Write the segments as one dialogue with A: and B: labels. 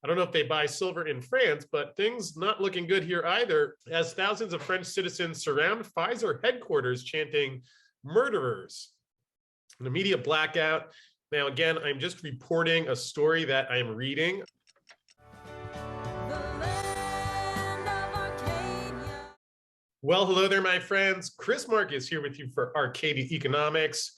A: I don't know if they buy silver in France, but things not looking good here either, as thousands of French citizens surround Pfizer headquarters chanting murderers. An immediate blackout. Now, again, I'm just reporting a story that I'm reading. Well, hello there, my friends. Chris Marcus here with you for Arcadia Economics.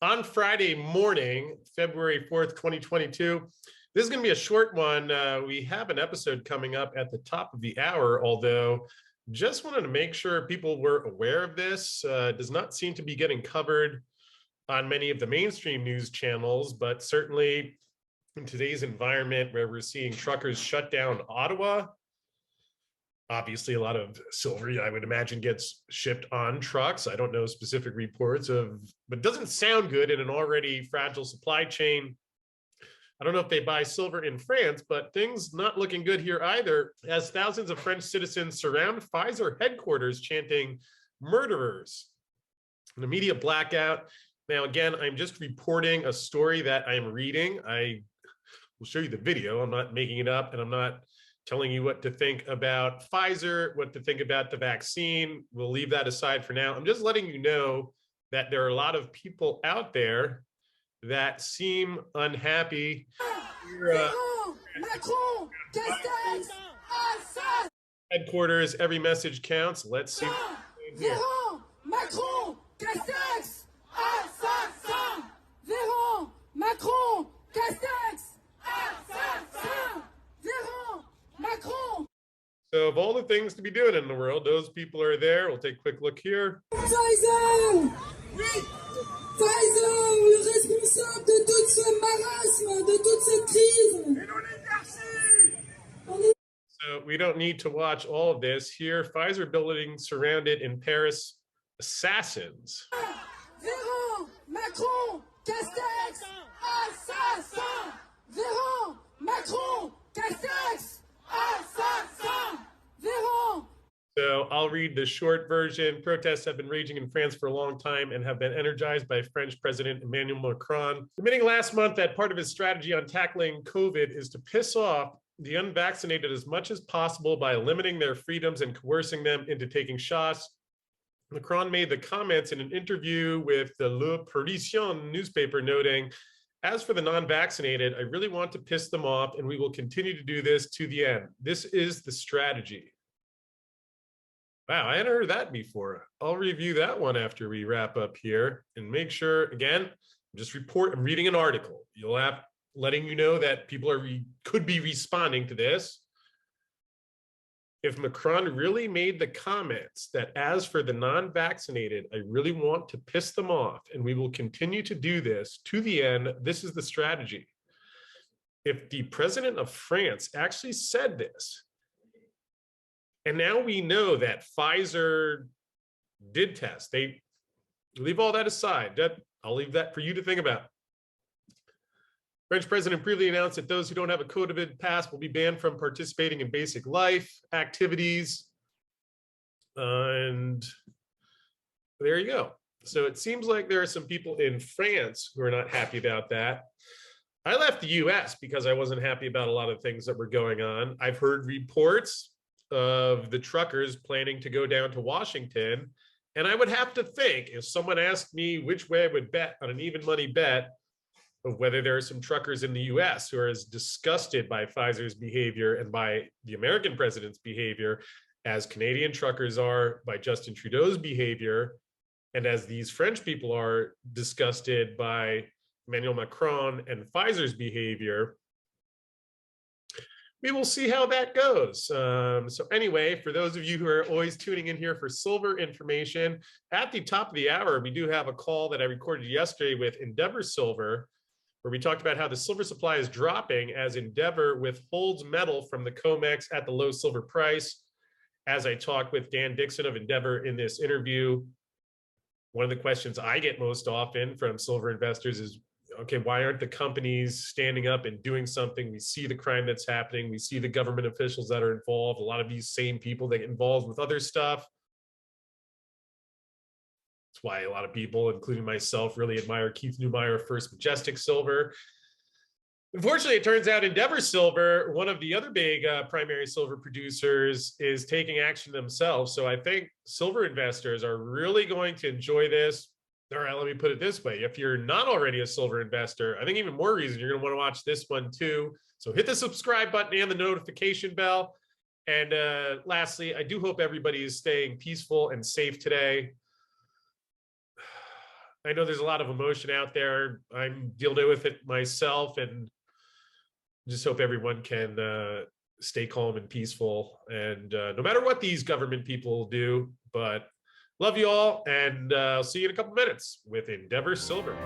A: On Friday morning, February 4th, 2022, this is going to be a short one. We have an episode coming up at the top of the hour, although just wanted to make sure people were aware of this. It does not seem to be getting covered on many of the mainstream news channels, but certainly in today's environment where we're seeing truckers shut down Ottawa, obviously a lot of silver, I would imagine, gets shipped on trucks. I don't know specific reports of, but it doesn't sound good in an already fragile supply chain. I don't know if they buy silver in France, but things not looking good here either, as thousands of French citizens surround Pfizer headquarters chanting murderers. An immediate blackout. Now, again, I'm just reporting a story that I'm reading. I will show you the video. I'm not making it up, and I'm not telling you what to think about Pfizer, what to think about the vaccine. We'll leave that aside for now. I'm just letting you know that there are a lot of people out there that seem unhappy.
B: Macron, assert.
A: Headquarters, every message counts. Let's see.
B: Macron, Castex, assassin. Véran, Macron, Castex, assassin. Véran, Macron.
A: So of all the things to be doing in the world, those people are there. We'll take a quick look here.
B: Pfizer! Pfizer, le responsable de tout ce marasme, de toute cette crise.
A: So we don't need to watch all of this here. Pfizer building surrounded in Paris, assassins.
B: Véran, Macron, Castex, assassin. Véran, Macron, Castex, assassin. Véran.
A: So I'll read the short version. Protests have been raging in France for a long time and have been energized by French President Emmanuel Macron, admitting last month that part of his strategy on tackling COVID is to piss off the unvaccinated as much as possible by limiting their freedoms and coercing them into taking shots. Macron made the comments in an interview with the Le Parisien newspaper, noting, "As for the non-vaccinated, I really want to piss them off, and we will continue to do this to the end. This is the strategy." Wow, I hadn't heard that before. I'll review that one after we wrap up here and make sure, again, I'm reading an article. You'll have letting you know that people could be responding to this. If Macron really made the comments that as for the non-vaccinated, I really want to piss them off, and we will continue to do this to the end, this is the strategy. If the president of France actually said this, and now we know that Pfizer did test. They leave all that aside. I'll leave that for you to think about. French president previously announced that those who don't have a COVID pass will be banned from participating in basic life activities. And there you go. So it seems like there are some people in France who are not happy about that. I left the US because I wasn't happy about a lot of things that were going on. I've heard reports of the truckers planning to go down to Washington. And I would have to think, if someone asked me which way I would bet on an even money bet of whether there are some truckers in the US who are as disgusted by Pfizer's behavior and by the American president's behavior as Canadian truckers are by Justin Trudeau's behavior, and as these French people are disgusted by Emmanuel Macron and Pfizer's behavior. We will see how that goes. So anyway, for those of you who are always tuning in here for silver information, at the top of the hour, we do have a call that I recorded yesterday with Endeavor Silver, where we talked about how the silver supply is dropping as Endeavor withholds metal from the COMEX at the low silver price. As I talked with Dan Dixon of Endeavor in this interview, one of the questions I get most often from silver investors is, okay, why aren't the companies standing up and doing something? We see the crime that's happening. We see the government officials that are involved. A lot of these same people that get involved with other stuff. That's why a lot of people, including myself, really admire Keith Neumeyer of First Majestic Silver. Unfortunately, it turns out Endeavor Silver, one of the other big primary silver producers, is taking action themselves. So I think silver investors are really going to enjoy this. All right, let me put it this way. If you're not already a silver investor, I think even more reason you're going to want to watch this one too. So hit the subscribe button and the notification bell. And lastly, I do hope everybody is staying peaceful and safe today. I know there's a lot of emotion out there. I'm dealing with it myself, and just hope everyone can stay calm and peaceful, and no matter what these government people do. But love you all, and I'll see you in a couple minutes with Endeavor Silver.